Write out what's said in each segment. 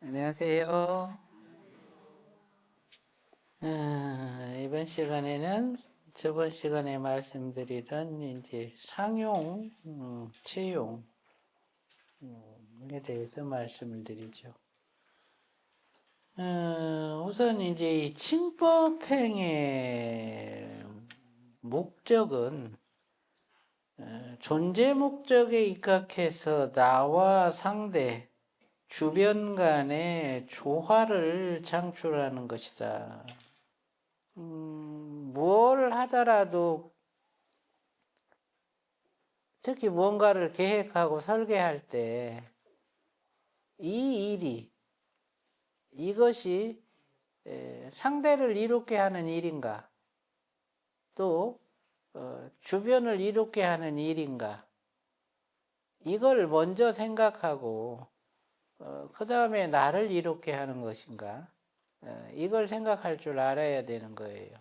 안녕하세요. 이번 시간에는 저번 시간에 말씀드리던 이제 상용, 채용에 대해서 말씀을 드리죠. 우선 이제 이 칭법행의 목적은 존재 목적에 입각해서 나와 상대, 주변 간의 조화를 창출하는 것이다. 뭘 하더라도 특히 뭔가를 계획하고 설계할 때 이 일이 이것이 상대를 이롭게 하는 일인가 또 주변을 이롭게 하는 일인가 이걸 먼저 생각하고 그 다음에 나를 이롭게 하는 것인가 이걸 생각할 줄 알아야 되는 거예요.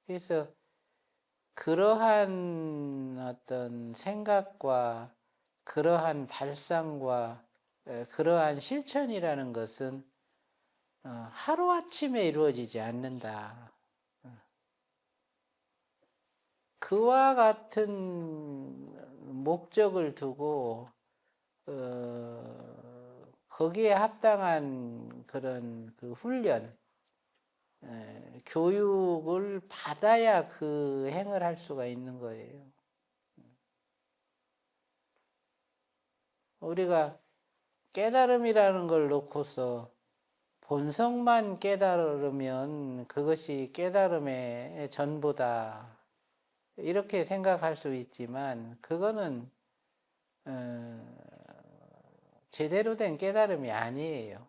그래서 그러한 어떤 생각과 그러한 발상과 그러한 실천이라는 것은 하루아침에 이루어지지 않는다. 그와 같은 목적을 두고 거기에 합당한 그런 그 훈련, 교육을 받아야 그 행을 할 수가 있는 거예요. 우리가 깨달음이라는 걸 놓고서 본성만 깨달으면 그것이 깨달음의 전부다. 이렇게 생각할 수 있지만 그거는 제대로 된 깨달음이 아니에요.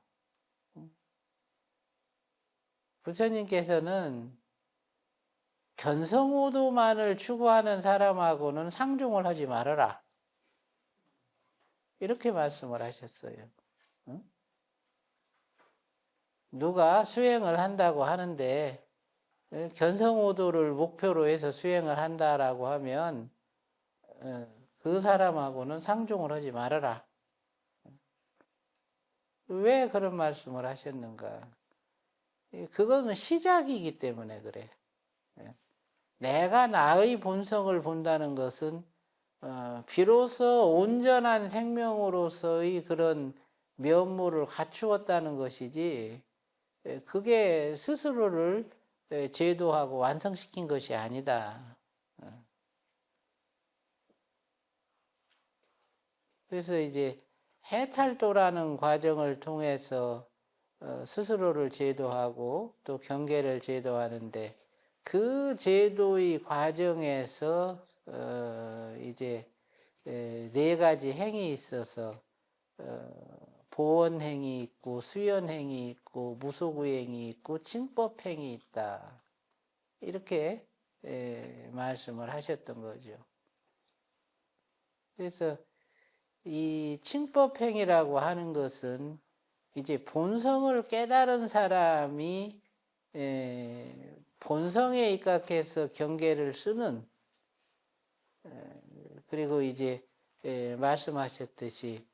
부처님께서는 견성오도만을 추구하는 사람하고는 상종을 하지 말아라. 이렇게 말씀을 하셨어요. 누가 수행을 한다고 하는데 견성오도를 목표로 해서 수행을 한다라고 하면 그 사람하고는 상종을 하지 말아라. 왜 그런 말씀을 하셨는가? 그거는 시작이기 때문에 그래. 내가 나의 본성을 본다는 것은 비로소 온전한 생명으로서의 그런 면모를 갖추었다는 것이지 그게 스스로를 제도하고 완성시킨 것이 아니다. 그래서 이제 해탈도라는 과정을 통해서 스스로를 제도하고 또 경계를 제도하는데 그 제도의 과정에서 이제 네 가지 행이 있어서 보원행이 있고 수연행이 있고 무소구행이 있고 칭법행이 있다. 이렇게 말씀을 하셨던 거죠. 그래서 이 칭법행이라고 하는 것은 이제 본성을 깨달은 사람이 본성에 입각해서 경계를 쓰는 그리고 이제 말씀하셨듯이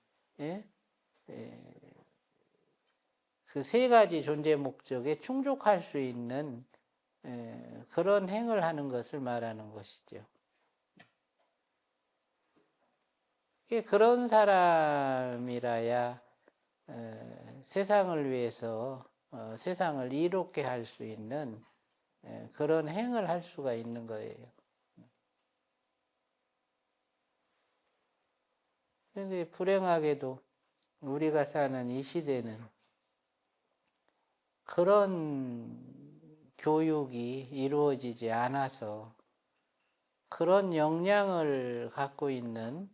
그 세 가지 존재 목적에 충족할 수 있는 그런 행을 하는 것을 말하는 것이죠. 그런 사람이라야 세상을 위해서 세상을 이롭게 할 수 있는 그런 행을 할 수가 있는 거예요. 그런데 불행하게도 우리가 사는 이 시대는 그런 교육이 이루어지지 않아서 그런 역량을 갖고 있는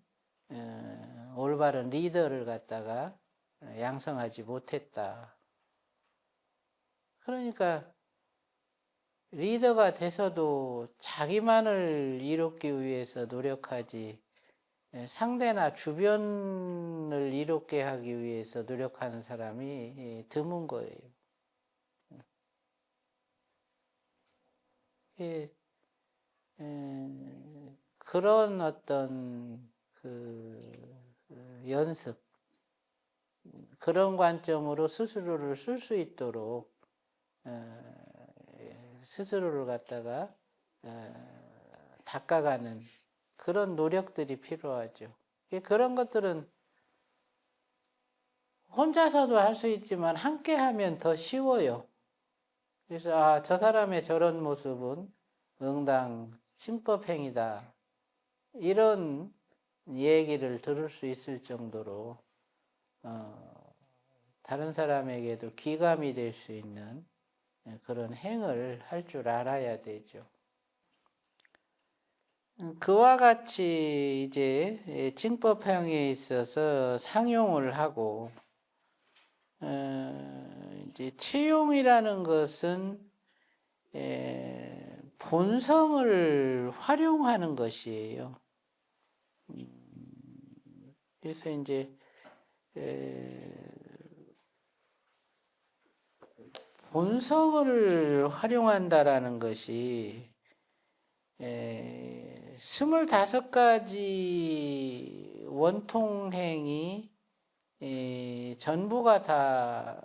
올바른 리더를 갖다가 양성하지 못했다. 그러니까 리더가 돼서도 자기만을 이롭기 위해서 노력하지 상대나 주변을 이롭게 하기 위해서 노력하는 사람이 드문 거예요. 그런 어떤 그 연습, 그런 관점으로 스스로를 쓸 수 있도록 스스로를 갖다가 닦아가는 그런 노력들이 필요하죠. 그런 것들은 혼자서도 할 수 있지만 함께 하면 더 쉬워요. 그래서 저 사람의 저런 모습은 응당 침법행위다. 이런 얘기를 들을 수 있을 정도로 다른 사람에게도 귀감이 될 수 있는 그런 행을 할 줄 알아야 되죠. 그와 같이 이제 징법행위에 있어서 상용을 하고 이제 채용이라는 것은 본성을 활용하는 것이에요. 그래서 이제 본성을 활용한다라는 것이 25가지 원통행이 전부가 다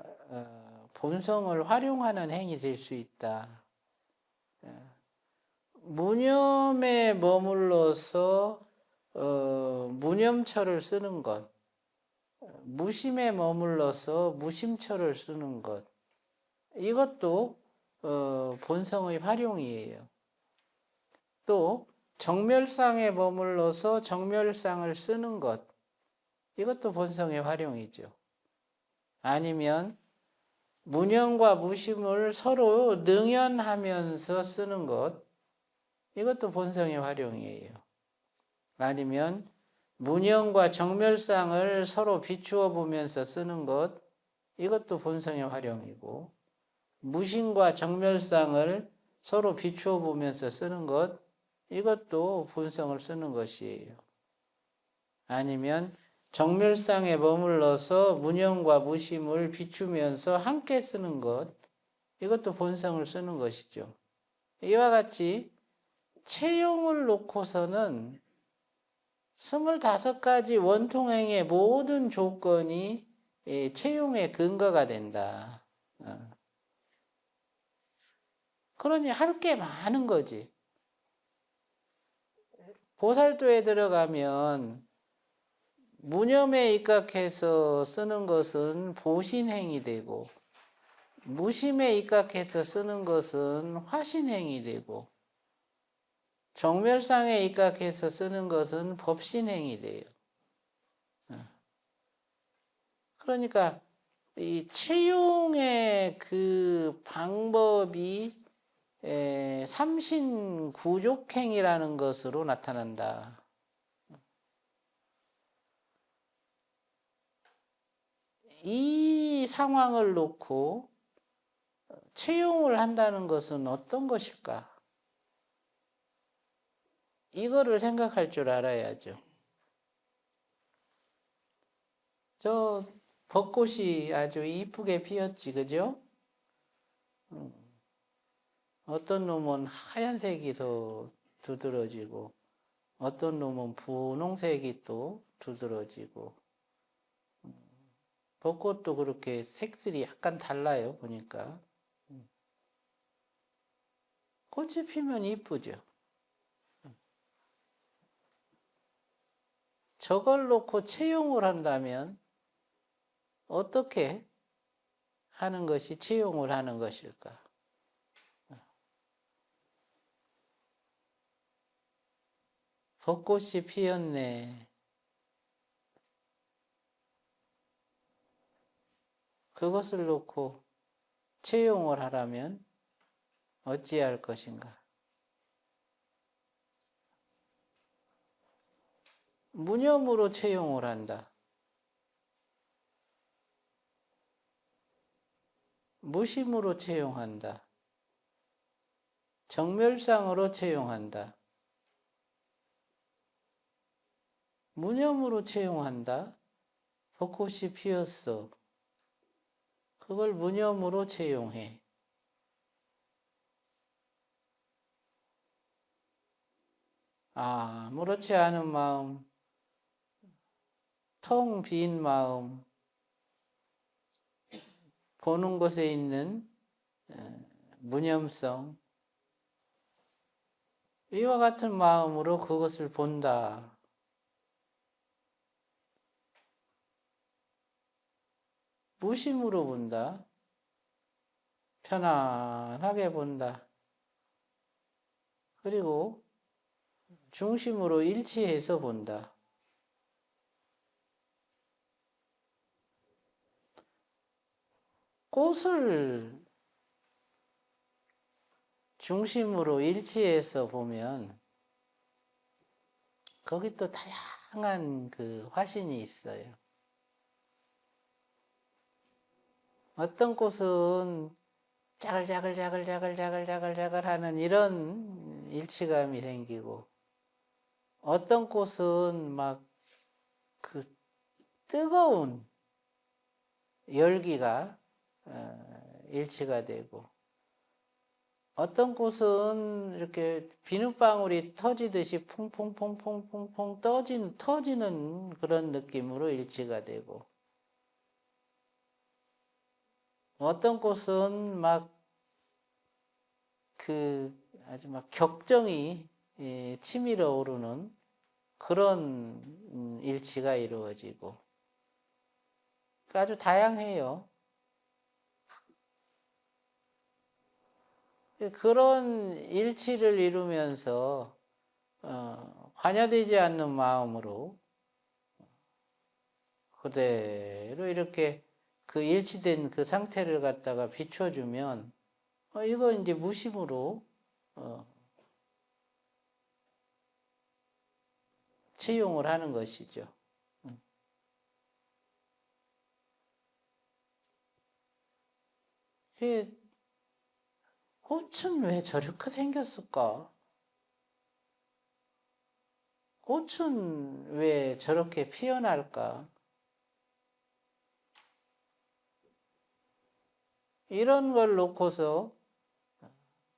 본성을 활용하는 행이 될 수 있다. 무념에 머물러서 무념처를 쓰는 것, 무심에 머물러서 무심처를 쓰는 것, 이것도 본성의 활용이에요. 또 정멸상에 머물러서 정멸상을 쓰는 것, 이것도 본성의 활용이죠. 아니면 무념과 무심을 서로 능연하면서 쓰는 것, 이것도 본성의 활용이에요. 아니면 무념과 정멸상을 서로 비추어 보면서 쓰는 것, 이것도 본성의 활용이고, 무심과 정멸상을 서로 비추어 보면서 쓰는 것, 이것도 본성을 쓰는 것이에요. 아니면 정멸상에 머물러서 무념과 무심을 비추면서 함께 쓰는 것, 이것도 본성을 쓰는 것이죠. 이와 같이 채용을 놓고서는 25가지 원통행의 모든 조건이 채용의 근거가 된다. 그러니 할 게 많은 거지. 보살도에 들어가면 무념에 입각해서 쓰는 것은 보신행이 되고, 무심에 입각해서 쓰는 것은 화신행이 되고, 정멸상에 입각해서 쓰는 것은 법신행이 돼요. 그러니까 이 채용의 그 방법이 삼신구족행이라는 것으로 나타난다. 이 상황을 놓고 채용을 한다는 것은 어떤 것일까? 이거를 생각할 줄 알아야죠. 저 벚꽃이 아주 이쁘게 피었지, 그죠? 어떤 놈은 하얀색이 더 두드러지고, 어떤 놈은 분홍색이 또 두드러지고, 벚꽃도 그렇게 색들이 약간 달라요, 보니까. 꽃이 피면 이쁘죠. 저걸 놓고 채용을 한다면 어떻게 하는 것이 채용을 하는 것일까? 벚꽃이 피었네. 그것을 놓고 채용을 하라면 어찌할 것인가? 무념으로 채용을 한다. 무심으로 채용한다. 정멸상으로 채용한다. 무념으로 채용한다. 벚꽃이 피었어. 그걸 무념으로 채용해. 아무렇지 않은 마음, 텅 빈 마음, 보는 것에 있는 무념성, 이와 같은 마음으로 그것을 본다. 무심으로 본다. 편안하게 본다. 그리고 중심으로 일치해서 본다. 꽃을 중심으로 일치해서 보면 거기 또 다양한 그 화신이 있어요. 어떤 꽃은 자글자글 하는 이런 일치감이 생기고, 어떤 꽃은 막 그 뜨거운 열기가 일치가 되고, 어떤 꽃은 이렇게 비눗방울이 터지듯이 퐁퐁퐁퐁퐁퐁 터지는 그런 느낌으로 일치가 되고, 어떤 꽃은 막 그 아주 막 격정이 치밀어 오르는 그런 일치가 이루어지고, 아주 다양해요. 그런 일치를 이루면서 관여되지 않는 마음으로 그대로 이렇게 그 일치된 그 상태를 갖다가 비춰주면 이거 이제 무심으로 채용을 하는 것이죠. 꽃은 왜 저렇게 생겼을까? 꽃은 왜 저렇게 피어날까? 이런 걸 놓고서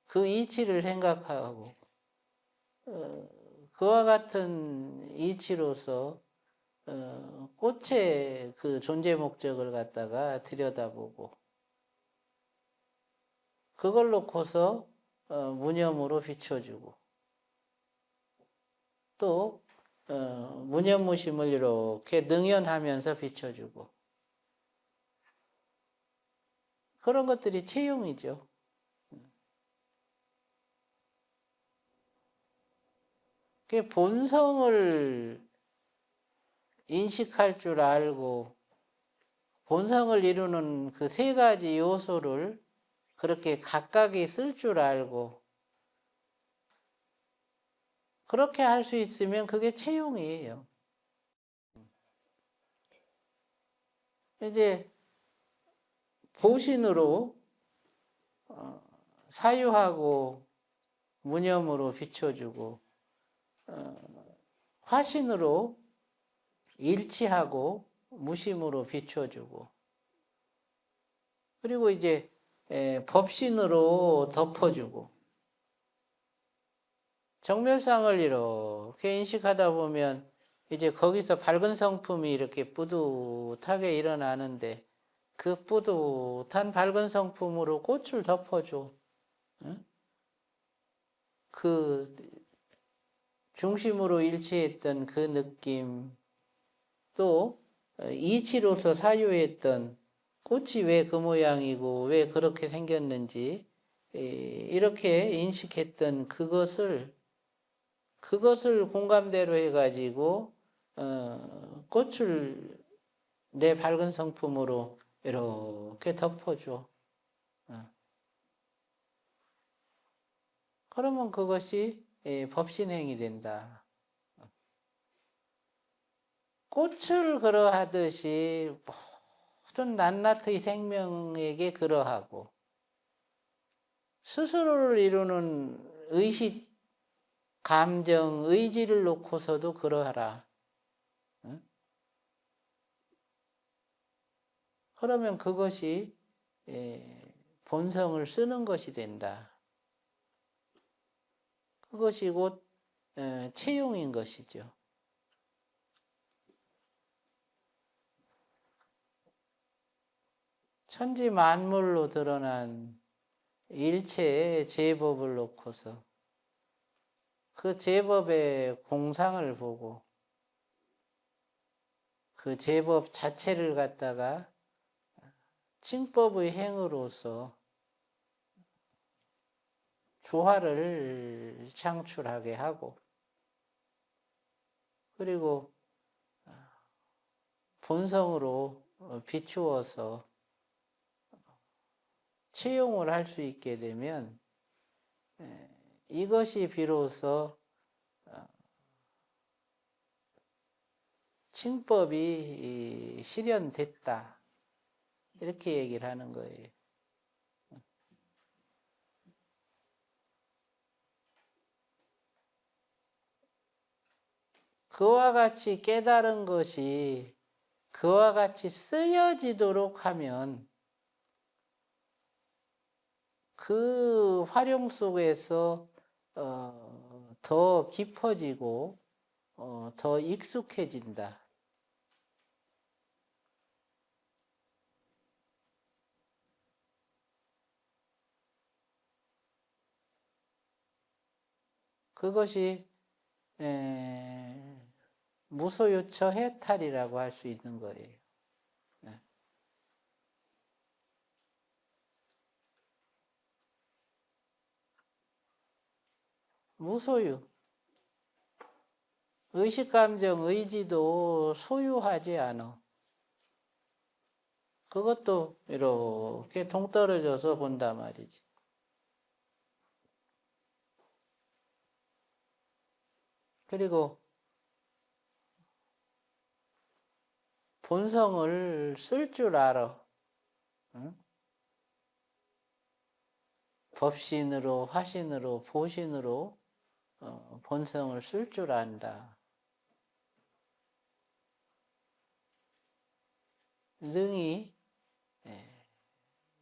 그 이치를 생각하고 그와 같은 이치로서 꽃의 그 존재 목적을 갖다가 들여다보고 그걸 놓고서 무념으로 비춰주고 또 무념무심을 이렇게 능연하면서 비춰주고 그런 것들이 채용이죠. 그 본성을 인식할 줄 알고 본성을 이루는 그 세 가지 요소를 그렇게 각각이 쓸 줄 알고 그렇게 할 수 있으면 그게 채용이에요. 이제 보신으로 사유하고 무념으로 비춰주고 화신으로 일치하고 무심으로 비춰주고 그리고 이제 법신으로 덮어주고 정멸상을 이렇게 인식하다 보면 이제 거기서 밝은 성품이 이렇게 뿌듯하게 일어나는데 그 뿌듯한 밝은 성품으로 꽃을 덮어줘. 그 중심으로 일치했던 그 느낌 또 이치로서 사유했던 꽃이 왜 그 모양이고 왜 그렇게 생겼는지 이렇게 인식했던 그것을 공감대로 해가지고 꽃을 내 밝은 성품으로 이렇게 덮어줘. 그러면 그것이 법신행이 된다. 꽃을 그러하듯이 모든 낱낱의 생명에게 그러하고 스스로를 이루는 의식, 감정, 의지를 놓고서도 그러하라. 그러면 그것이 본성을 쓰는 것이 된다. 그것이 곧 채용인 것이죠. 천지 만물로 드러난 일체의 제법을 놓고서 그 제법의 공상을 보고 그 제법 자체를 갖다가 칭법의 행으로서 조화를 창출하게 하고, 그리고 본성으로 비추어서 채용을 할 수 있게 되면 이것이 비로소 칭법이 실현됐다, 이렇게 얘기를 하는 거예요. 그와 같이 깨달은 것이 그와 같이 쓰여지도록 하면 그 활용 속에서 더 깊어지고 더 익숙해진다. 그것이 무소유처 해탈이라고 할 수 있는 거예요. 무소유. 의식, 감정, 의지도 소유하지 않아. 그것도 이렇게 동떨어져서 본단 말이지. 그리고 본성을 쓸 줄 알아. 응? 법신으로, 화신으로, 보신으로 본성을 쓸 줄 안다. 능히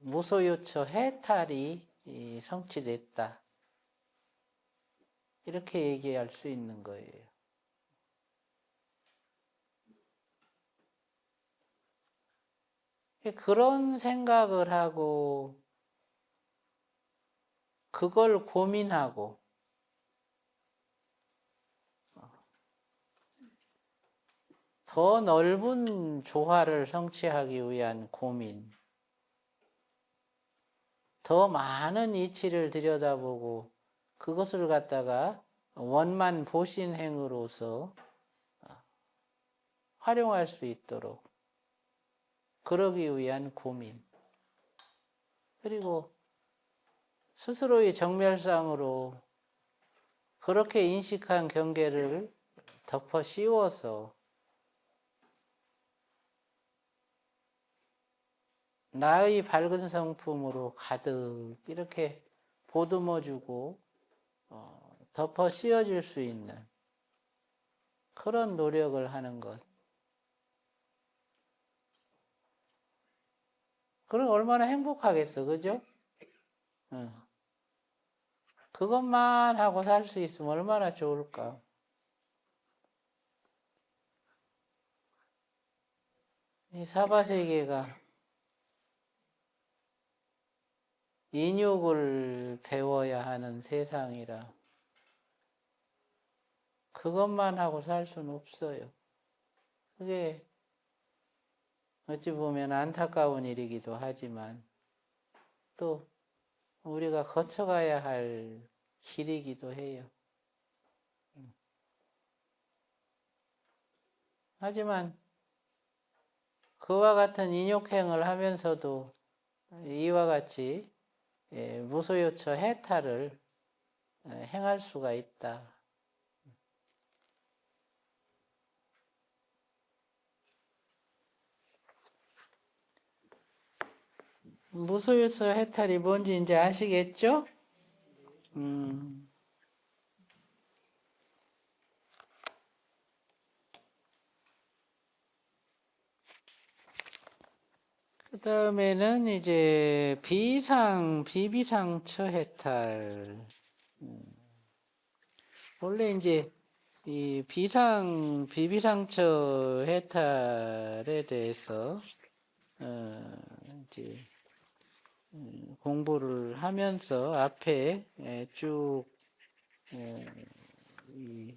무소유처 해탈이 성취됐다. 이렇게 얘기할 수 있는 거예요. 그런 생각을 하고 그걸 고민하고 더 넓은 조화를 성취하기 위한 고민, 더 많은 이치를 들여다보고 그것을 갖다가 원만 보신행으로서 활용할 수 있도록 그러기 위한 고민, 그리고 스스로의 정멸상으로 그렇게 인식한 경계를 덮어 씌워서 나의 밝은 성품으로 가득 이렇게 보듬어주고 덮어 씌워줄 수 있는 그런 노력을 하는 것. 그럼 얼마나 행복하겠어, 그죠? 그것만 하고 살 수 있으면 얼마나 좋을까? 이 사바세계가 인욕을 배워야 하는 세상이라 그것만 하고 살 수는 없어요. 그게 어찌 보면 안타까운 일이기도 하지만 또 우리가 거쳐가야 할 길이기도 해요. 하지만 그와 같은 인욕행을 하면서도 이와 같이 무소유처 해탈을 행할 수가 있다. 무소유처 해탈이 뭔지 이제 아시겠죠? 그 다음에는 이제 비비상처 해탈. 원래 이제 이 비비상처 해탈에 대해서 이제 공부를 하면서 앞에 쭉 이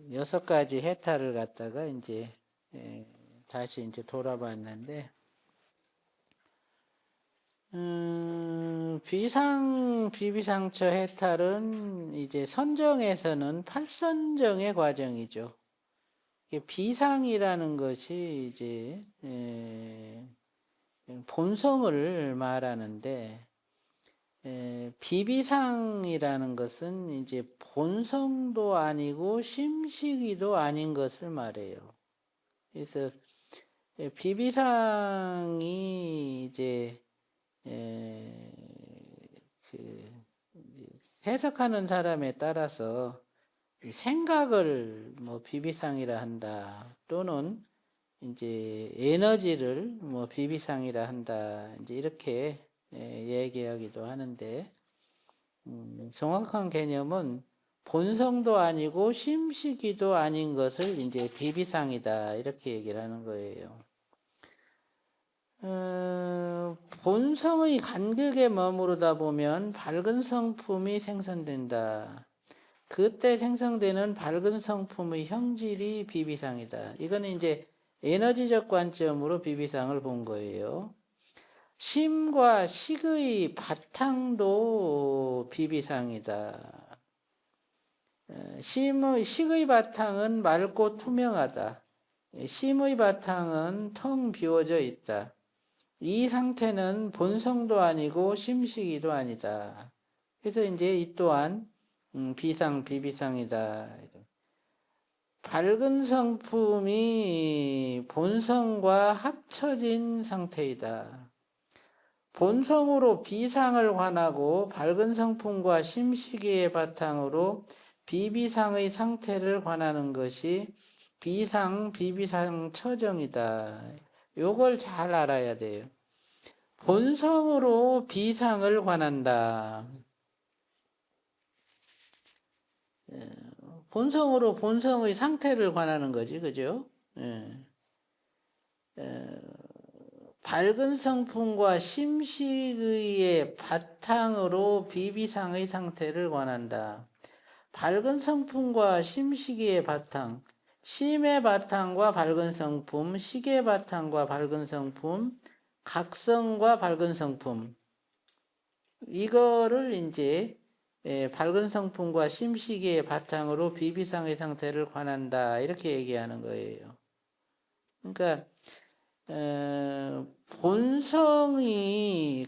6가지 해탈을 갖다가 이제 다시 이제 돌아봤는데, 비비상처 해탈은 이제 선정에서는 8선정의 과정이죠. 비상이라는 것이 이제 본성을 말하는데, 비비상이라는 것은 이제 본성도 아니고 심시기도 아닌 것을 말해요. 그래서 비비상이 이제 해석하는 사람에 따라서 생각을 뭐 비비상이라 한다, 또는 이제 에너지를 뭐 비비상이라 한다, 이제 이렇게 얘기하기도 하는데, 정확한 개념은 본성도 아니고 심시기도 아닌 것을 이제 비비상이다, 이렇게 얘기를 하는 거예요. 본성의 간극에 머무르다 보면 밝은 성품이 생성된다. 그때 생성되는 밝은 성품의 형질이 비비상이다. 이거는 이제 에너지적 관점으로 비비상을 본 거예요. 심과 식의 바탕도 비비상이다. 식의 바탕은 맑고 투명하다. 심의 바탕은 텅 비워져 있다. 이 상태는 본성도 아니고 심시기도 아니다. 그래서 이제 이 또한 비비상이다. 밝은 성품이 본성과 합쳐진 상태이다. 본성으로 비상을 환하고 밝은 성품과 심시기의 바탕으로 비비상의 상태를 관하는 것이 비비상 처정이다. 요걸 잘 알아야 돼요. 본성으로 비상을 관한다. 본성으로 본성의 상태를 관하는 거지, 그죠? 밝은 성품과 심시의 바탕으로 비비상의 상태를 관한다. 밝은 성품과 심시기의 바탕, 심의 바탕과 밝은 성품, 식의 바탕과 밝은 성품, 각성과 밝은 성품, 이거를 이제 밝은 성품과 심시기의 바탕으로 비비상의 상태를 관한다, 이렇게 얘기하는 거예요. 그러니까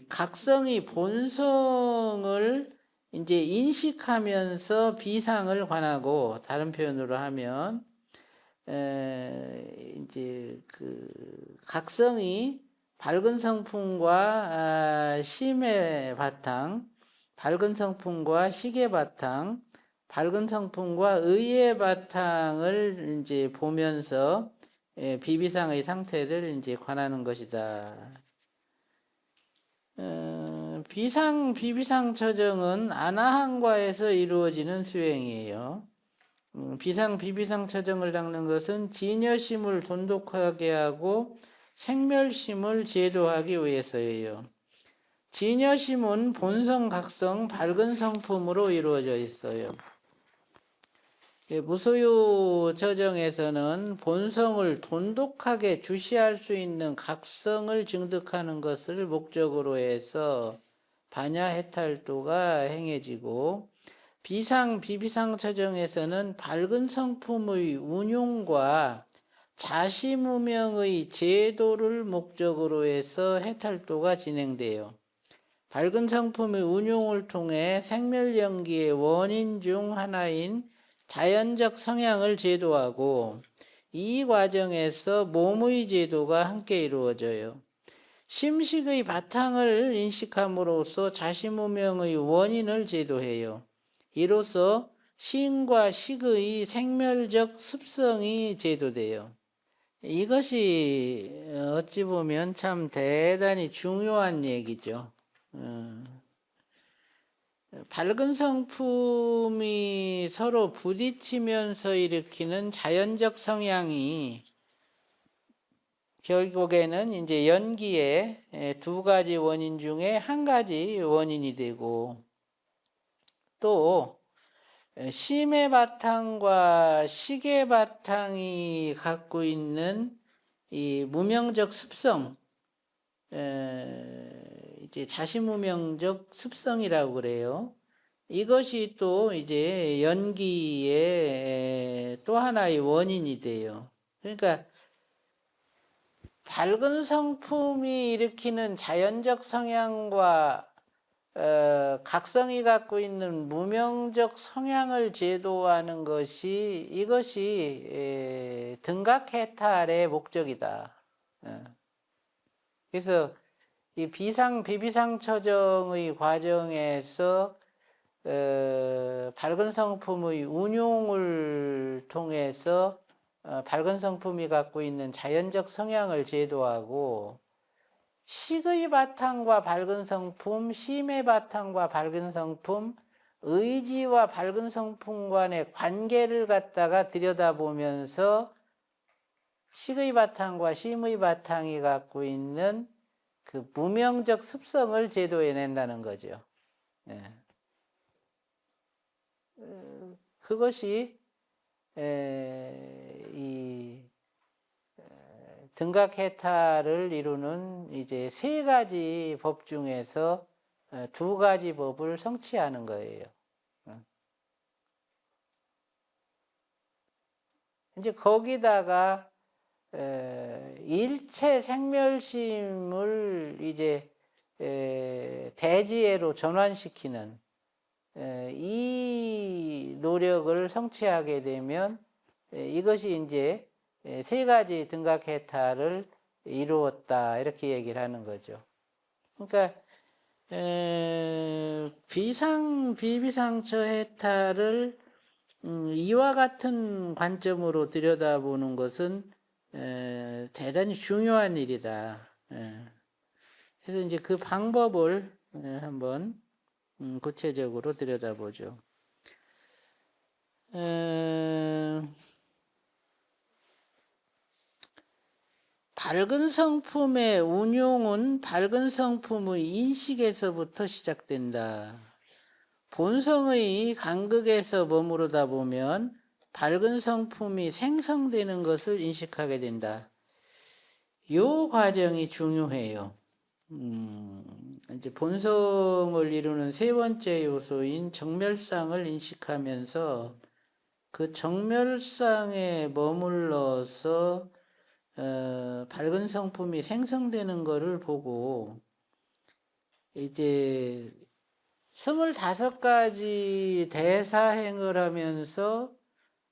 각성이 본성을 이제 인식하면서 비상을 관하고, 다른 표현으로 하면 이제 그 각성이 밝은 성품과 심의 바탕, 밝은 성품과 식의 바탕, 밝은 성품과 의의 바탕을 이제 보면서 비비상의 상태를 이제 관하는 것이다. 비비상 처정은 아나한과에서 이루어지는 수행이에요. 비비상 처정을 닦는 것은 진여심을 돈독하게 하고 생멸심을 제도하기 위해서예요. 진여심은 본성, 각성, 밝은 성품으로 이루어져 있어요. 무소유 처정에서는 본성을 돈독하게 주시할 수 있는 각성을 증득하는 것을 목적으로 해서 반야해탈도가 행해지고, 비비상 처정에서는 밝은 성품의 운용과 자시무명의 제도를 목적으로 해서 해탈도가 진행돼요. 밝은 성품의 운용을 통해 생멸연기의 원인 중 하나인 자연적 성향을 제도하고, 이 과정에서 몸의 제도가 함께 이루어져요. 심식의 바탕을 인식함으로써 자시무명의 원인을 제도해요. 이로써 심과 식의 생멸적 습성이 제도돼요. 이것이 어찌 보면 참 대단히 중요한 얘기죠. 밝은 성품이 서로 부딪히면서 일으키는 자연적 성향이 결국에는 이제 연기의 두 가지 원인 중에 한 가지 원인이 되고, 또 심의 바탕과 식의 바탕이 갖고 있는 이 무명적 습성, 이제 자시무명적 습성이라고 그래요. 이것이 또 이제 연기의 또 하나의 원인이 돼요. 그러니까 밝은 성품이 일으키는 자연적 성향과 각성이 갖고 있는 무명적 성향을 제도하는 것이, 이것이 등각해탈의 목적이다. 그래서 이 비비상처정의 과정에서 밝은 성품의 운용을 통해서 밝은 성품이 갖고 있는 자연적 성향을 제도하고, 식의 바탕과 밝은 성품, 심의 바탕과 밝은 성품, 의지와 밝은 성품 간의 관계를 갖다가 들여다보면서 식의 바탕과 심의 바탕이 갖고 있는 그 무명적 습성을 제도해낸다는 거죠. 그것이 이 등각해탈을 이루는 이제 세 가지 법 중에서 두 가지 법을 성취하는 거예요. 이제 거기다가 일체 생멸심을 이제 대지혜로 전환시키는 이 노력을 성취하게 되면 이것이 이제 세 가지 등각해탈을 이루었다, 이렇게 얘기를 하는 거죠. 그러니까 비비상처 해탈을 이와 같은 관점으로 들여다보는 것은 대단히 중요한 일이다. 그래서 이제 그 방법을 한번 구체적으로 들여다보죠. 밝은 성품의 운용은 밝은 성품의 인식에서부터 시작된다. 본성의 간극에서 머무르다 보면 밝은 성품이 생성되는 것을 인식하게 된다. 이 과정이 중요해요. 이제 본성을 이루는 세 번째 요소인 정멸상을 인식하면서 그 정멸상에 머물러서 밝은 성품이 생성되는 것을 보고, 이제 25가지 대사행을 하면서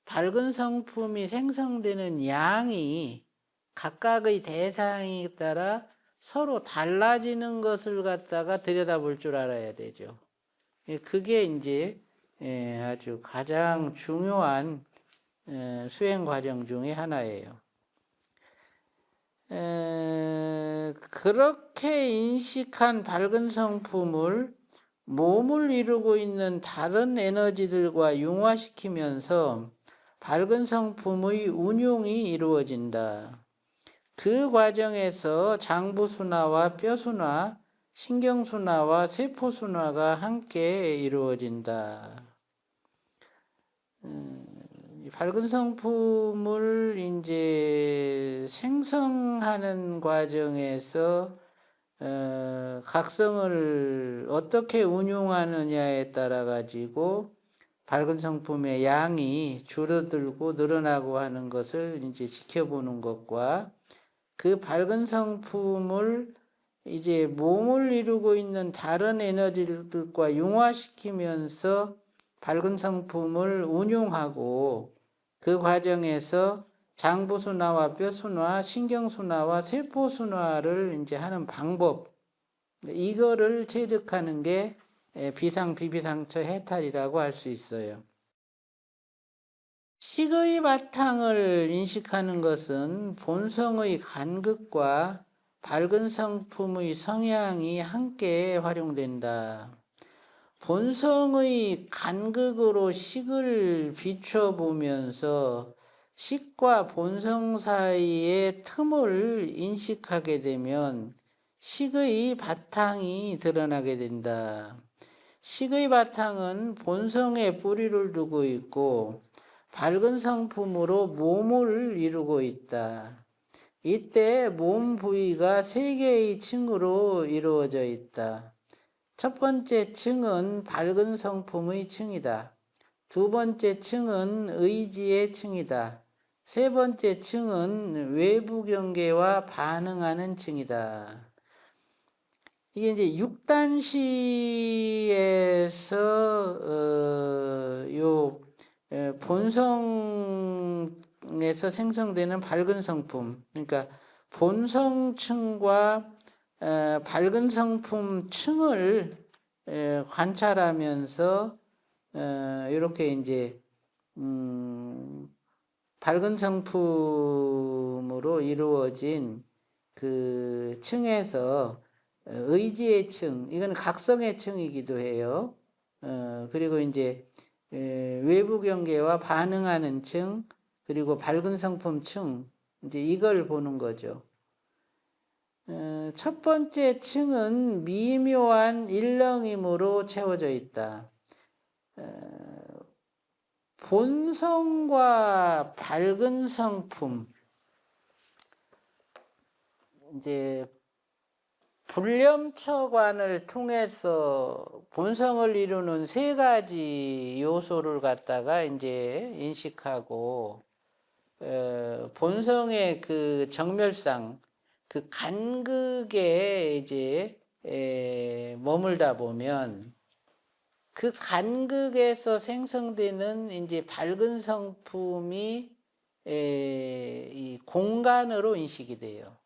밝은 성품이 생성되는 양이 각각의 대사행에 따라 서로 달라지는 것을 갖다가 들여다볼 줄 알아야 되죠. 그게 이제 아주 가장 중요한 수행 과정 중에 하나예요. 그렇게 인식한 밝은 성품을 몸을 이루고 있는 다른 에너지들과 융화시키면서 밝은 성품의 운용이 이루어진다. 그 과정에서 장부순화와 뼈순화, 신경순화와 세포순화가 함께 이루어진다. 밝은 성품을 이제 생성하는 과정에서 각성을 어떻게 운용하느냐에 따라 가지고 밝은 성품의 양이 줄어들고 늘어나고 하는 것을 이제 지켜보는 것과, 그 밝은 성품을 이제 몸을 이루고 있는 다른 에너지들과 융화시키면서 밝은 성품을 운용하고, 그 과정에서 장부순화와 뼈순화, 신경순화와 세포순화를 이제 하는 방법, 이거를 체득하는 게 비비상처 해탈이라고 할 수 있어요. 식의 바탕을 인식하는 것은 본성의 간극과 밝은 성품의 성향이 함께 활용된다. 본성의 간극으로 식을 비춰보면서 식과 본성 사이의 틈을 인식하게 되면 식의 바탕이 드러나게 된다. 식의 바탕은 본성에 뿌리를 두고 있고 밝은 성품으로 몸을 이루고 있다. 이때 몸 부위가 세 개의 층으로 이루어져 있다. 첫 번째 층은 밝은 성품의 층이다. 두 번째 층은 의지의 층이다. 세 번째 층은 외부 경계와 반응하는 층이다. 이게 이제 6단시에서 본성에서 생성되는 밝은 성품, 그러니까 본성층과 밝은 성품 층을 관찰하면서 이렇게 이제 밝은 성품으로 이루어진 그 층에서 의지의 층, 이건 각성의 층이기도 해요. 그리고 이제 외부 경계와 반응하는 층, 그리고 밝은 성품 층, 이제 이걸 보는 거죠. 첫 번째 층은 미묘한 일렁임으로 채워져 있다. 본성과 밝은 성품, 이제 불념처관을 통해서 본성을 이루는 세 가지 요소를 갖다가 이제 인식하고, 본성의 그 정멸상, 그 간극에 이제 머물다 보면 그 간극에서 생성되는 이제 밝은 성품이 이 공간으로 인식이 돼요.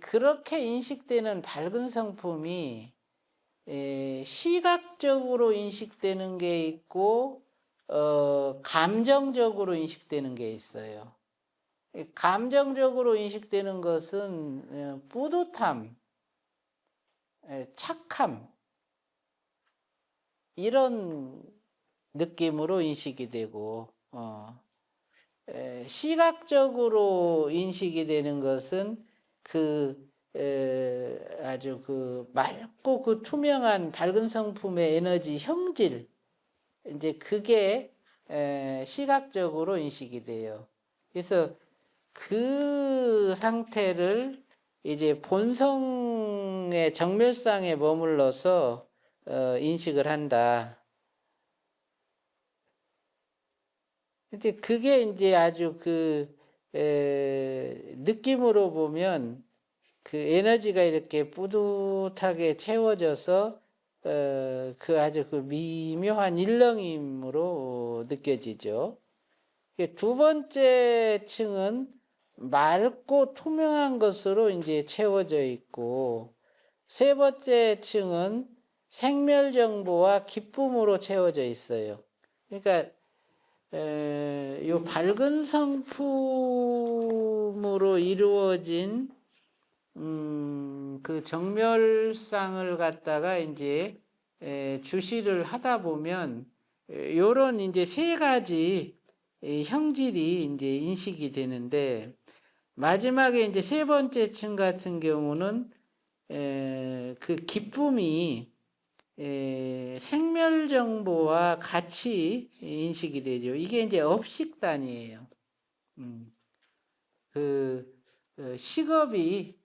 그렇게 인식되는 밝은 성품이 시각적으로 인식되는 게 있고 감정적으로 인식되는 게 있어요. 감정적으로 인식되는 것은 뿌듯함, 착함, 이런 느낌으로 인식이 되고, 시각적으로 인식이 되는 것은 아주 그 맑고 그 투명한 밝은 성품의 에너지 형질, 이제 그게 시각적으로 인식이 돼요. 그래서 그 상태를 이제 본성의 정멸상에 머물러서 인식을 한다. 이제 그게 이제 아주 그 느낌으로 보면 그 에너지가 이렇게 뿌듯하게 채워져서 그 아주 그 미묘한 일렁임으로 느껴지죠. 두 번째 층은 맑고 투명한 것으로 이제 채워져 있고, 세 번째 층은 생멸 정보와 기쁨으로 채워져 있어요. 그러니까 요 밝은 성품으로 이루어진 그 정멸상을 갖다가 이제 주시를 하다 보면 요런 이제 세 가지 형질이 이제 인식이 되는데, 마지막에 이제 세 번째 층 같은 경우는 그 기쁨이 생멸 정보와 같이 인식이 되죠. 이게 이제 업식단이에요. 그 식업이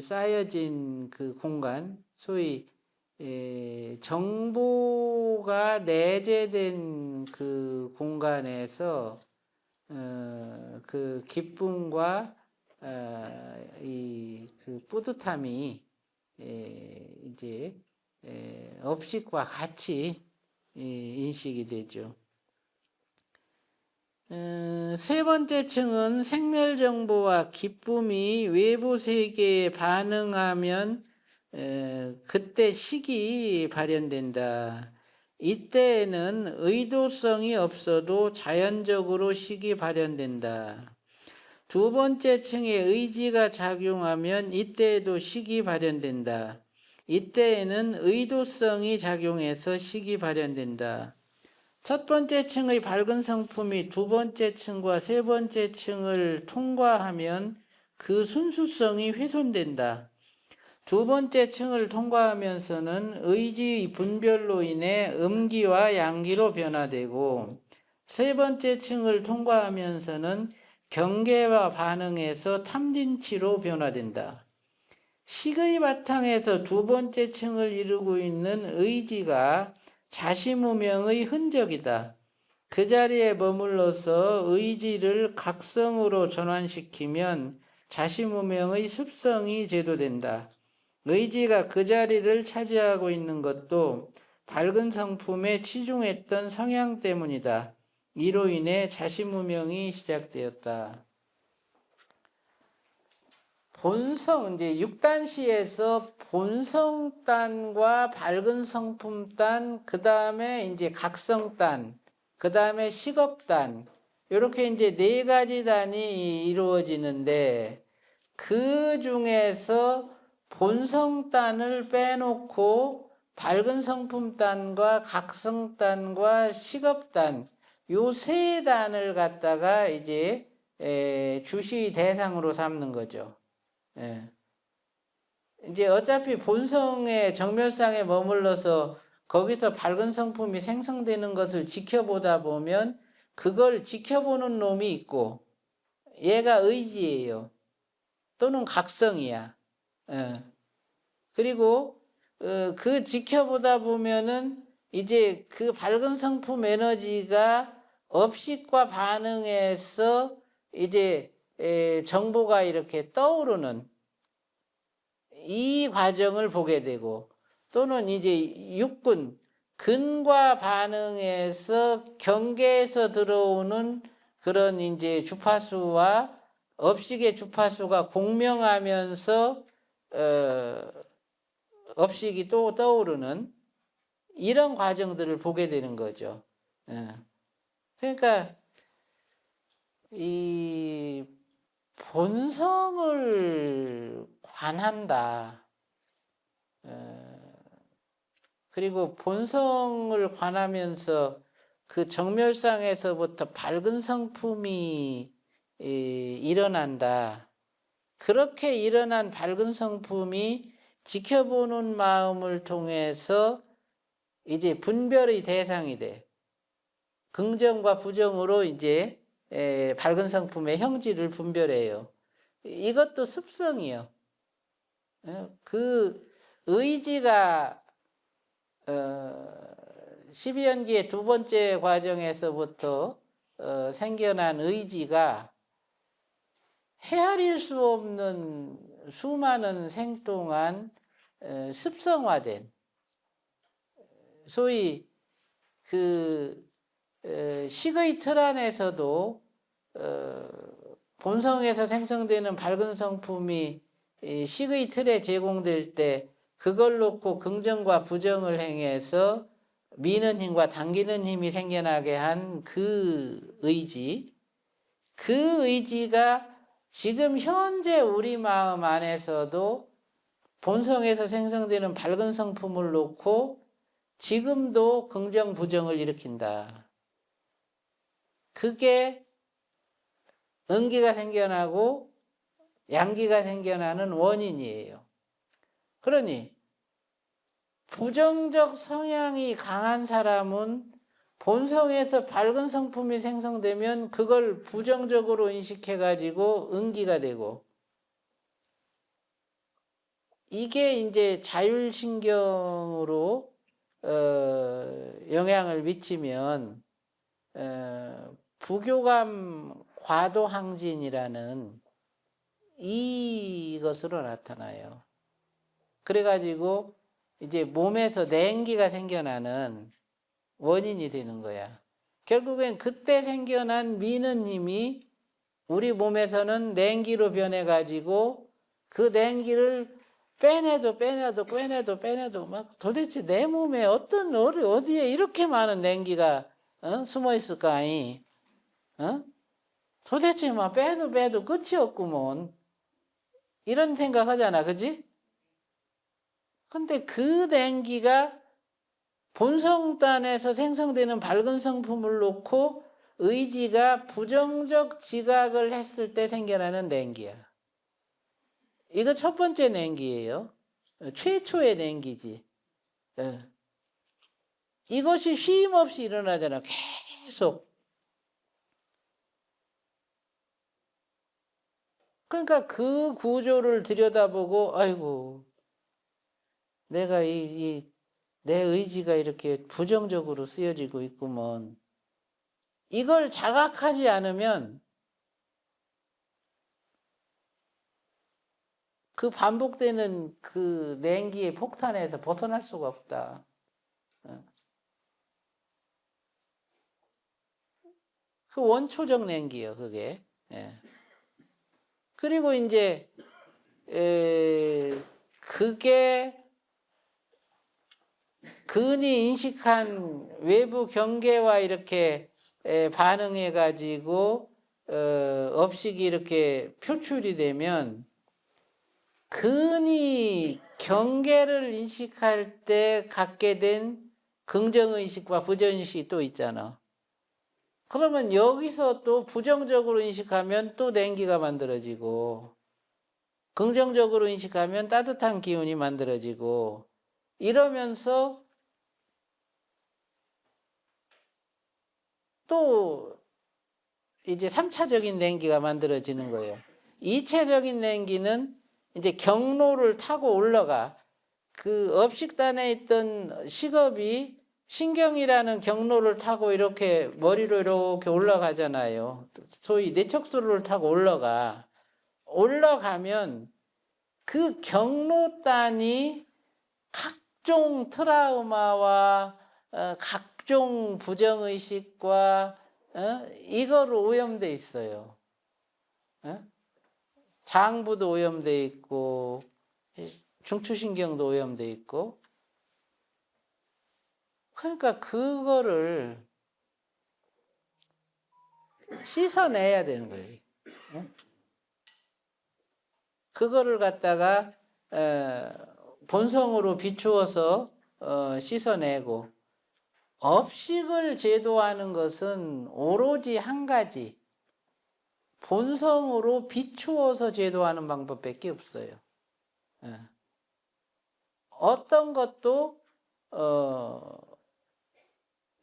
쌓여진 그 공간, 소위 정보가 내재된 그 공간에서 그 기쁨과 이 그 뿌듯함이 이제 업식과 같이 인식이 되죠. 세 번째 층은 생멸 정보와 기쁨이 외부 세계에 반응하면 그때 식이 발현된다. 이때에는 의도성이 없어도 자연적으로 식이 발현된다. 두 번째 층에 의지가 작용하면 이때에도 식이 발현된다. 이때에는 의도성이 작용해서 식이 발현된다. 첫 번째 층의 밝은 성품이 두 번째 층과 세 번째 층을 통과하면 그 순수성이 훼손된다. 두 번째 층을 통과하면서는 의지의 분별로 인해 음기와 양기로 변화되고, 세 번째 층을 통과하면서는 경계와 반응에서 탐진치로 변화된다. 식의 바탕에서 두 번째 층을 이루고 있는 의지가 자시무명의 흔적이다. 그 자리에 머물러서 의지를 각성으로 전환시키면 자시무명의 습성이 제도된다. 의지가 그 자리를 차지하고 있는 것도 밝은 성품에 치중했던 성향 때문이다. 이로 인해 자시무명이 시작되었다. 본성, 이제 6단시에서 본성단과 밝은 성품단, 그 다음에 이제 각성단, 그 다음에 식업단, 이렇게 이제 네 가지 단이 이루어지는데, 그 중에서 본성단을 빼놓고 밝은 성품단과 각성단과 식업단, 요 세 단을 갖다가 이제 주시 대상으로 삼는 거죠. 예. 이제 어차피 본성의 정멸상에 머물러서 거기서 밝은 성품이 생성되는 것을 지켜보다 보면 그걸 지켜보는 놈이 있고, 얘가 의지예요. 또는 각성이야. 예. 그리고 그 지켜보다 보면은 이제 그 밝은 성품 에너지가 업식과 반응해서 이제 정보가 이렇게 떠오르는 이 과정을 보게 되고, 또는 이제 육군 근과 반응해서 경계에서 들어오는 그런 이제 주파수와 업식의 주파수가 공명하면서 업식이 또 떠오르는 이런 과정들을 보게 되는 거죠. 그러니까 이 본성을 관한다. 그리고 본성을 관하면서 그 정멸상에서부터 밝은 성품이 일어난다. 그렇게 일어난 밝은 성품이 지켜보는 마음을 통해서 이제 분별의 대상이 돼. 긍정과 부정으로 이제 밝은 성품의 형질을 분별해요. 이것도 습성이요. 그 의지가 12연기의 두 번째 과정에서부터 생겨난 의지가 헤아릴 수 없는 수많은 생 동안 습성화된, 소위 그 식의 틀 안에서도 본성에서 생성되는 밝은 성품이 식의 틀에 제공될 때 그걸 놓고 긍정과 부정을 행해서 미는 힘과 당기는 힘이 생겨나게 한 그 의지, 그 의지가 지금 현재 우리 마음 안에서도 본성에서 생성되는 밝은 성품을 놓고 지금도 긍정 부정을 일으킨다. 그게 음기가 생겨나고 양기가 생겨나는 원인이에요. 그러니 부정적 성향이 강한 사람은 본성에서 밝은 성품이 생성되면 그걸 부정적으로 인식해가지고 음기가 되고, 이게 이제 자율신경으로 영향을 미치면 부교감 과도항진이라는 이것으로 나타나요. 그래가지고 이제 몸에서 냉기가 생겨나는 원인이 되는 거야. 결국엔 그때 생겨난 미는 힘이 우리 몸에서는 냉기로 변해가지고 그 냉기를 빼내도 막 도대체 내 몸에 어디에 이렇게 많은 냉기가 숨어 있을까? 도대체 막 빼도 끝이 없구먼. 이런 생각 하잖아, 그지? 근데 그 냉기가 본성단에서 생성되는 밝은 성품을 놓고 의지가 부정적 지각을 했을 때 생겨나는 냉기야. 이거 첫 번째 냉기예요. 최초의 냉기지. 이것이 쉼 없이 일어나잖아. 계속. 그러니까 그 구조를 들여다보고 아이고 내가 내 의지가 이렇게 부정적으로 쓰여지고 있구먼. 이걸 자각하지 않으면 그 반복되는 그 냉기의 폭탄에서 벗어날 수가 없다. 그 원초적 냉기요, 그게. 예. 그리고 이제 그게 근이 인식한 외부 경계와 이렇게 반응해 가지고 업식이 이렇게 표출이 되면 근이 경계를 인식할 때 갖게 된 긍정의식과 부정의식이 또 있잖아. 그러면 여기서 또 부정적으로 인식하면 또 냉기가 만들어지고 긍정적으로 인식하면 따뜻한 기운이 만들어지고 이러면서 또 이제 3차적인 냉기가 만들어지는 거예요. 2차적인 냉기는 이제 경로를 타고 올라가. 그 업식단에 있던 식업이 신경이라는 경로를 타고 이렇게 머리로 이렇게 올라가잖아요. 소위 뇌척수를 타고 올라가면 그 경로단이 각종 트라우마와 각종 부정의식과 이거로 오염돼 있어요. 장부도 오염돼 있고 중추신경도 오염돼 있고. 그러니까 그거를 씻어내야 되는 거예요. 그거를 갖다가 본성으로 비추어서 씻어내고, 업식을 제도하는 것은 오로지 한 가지, 본성으로 비추어서 제도하는 방법밖에 없어요. 어떤 것도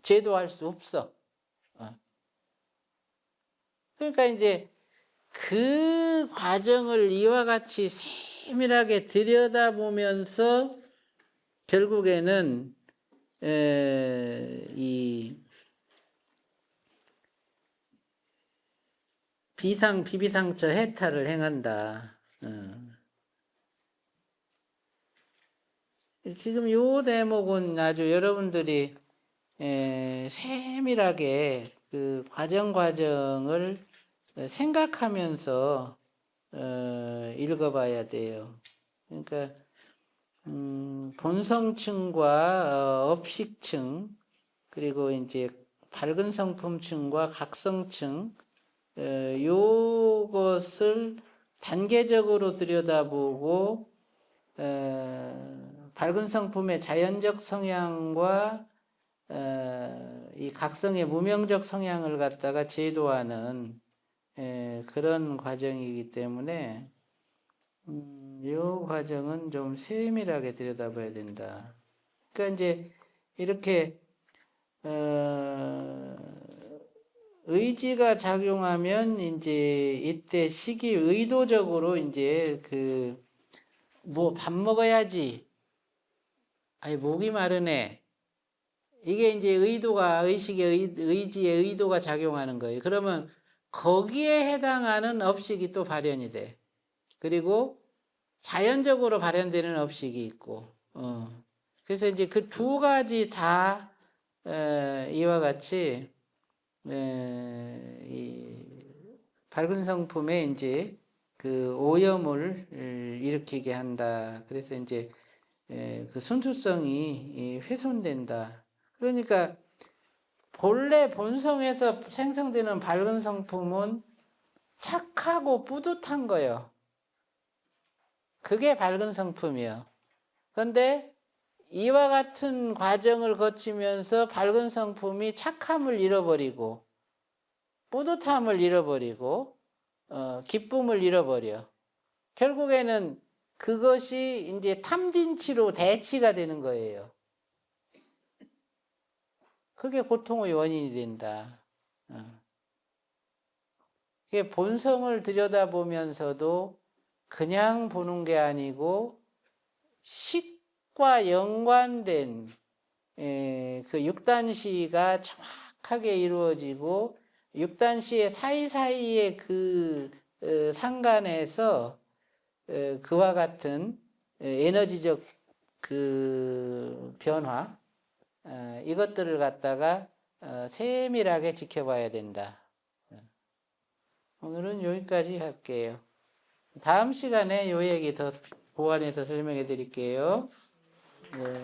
제도할 수 없어. 그러니까 이제 그 과정을 이와 같이 세밀하게 들여다보면서 결국에는 이 비비상처 해탈을 행한다. 지금 요 대목은 아주 여러분들이 세밀하게 그 과정을 생각하면서 읽어봐야 돼요. 그러니까 본성층과 업식층, 그리고 이제 밝은 성품층과 각성층, 요것을 단계적으로 들여다보고 밝은 성품의 자연적 성향과 이 각성의 무명적 성향을 갖다가 제도하는 그런 과정이기 때문에 이 과정은 좀 세밀하게 들여다봐야 된다. 그러니까 이제 이렇게 의지가 작용하면 이제 이때 시기 의도적으로 이제 그 뭐 밥 먹어야지. 아이 목이 마르네. 이게 이제 의지의 의도가 작용하는 거예요. 그러면 거기에 해당하는 업식이 또 발현이 돼. 그리고 자연적으로 발현되는 업식이 있고. 그래서 이제 그 두 가지 다 이와 같이 이 밝은 성품에 이제 그 오염을 일으키게 한다. 그래서 이제 그 순수성이 훼손된다. 그러니까 본래 본성에서 생성되는 밝은 성품은 착하고 뿌듯한 거예요. 그게 밝은 성품이에요. 그런데 이와 같은 과정을 거치면서 밝은 성품이 착함을 잃어버리고 뿌듯함을 잃어버리고 기쁨을 잃어버려. 결국에는 그것이 이제 탐진치로 대치가 되는 거예요. 그게 고통의 원인이 된다. 그게 본성을 들여다보면서도 그냥 보는 게 아니고 식과 연관된 그 육단시가 정확하게 이루어지고 육단시의 사이사이의 그 상간에서 그와 같은 에너지적 그 변화 이것들을 갖다가 세밀하게 지켜봐야 된다. 오늘은 여기까지 할게요. 다음 시간에 요 얘기 더 보완해서 설명해 드릴게요. 네.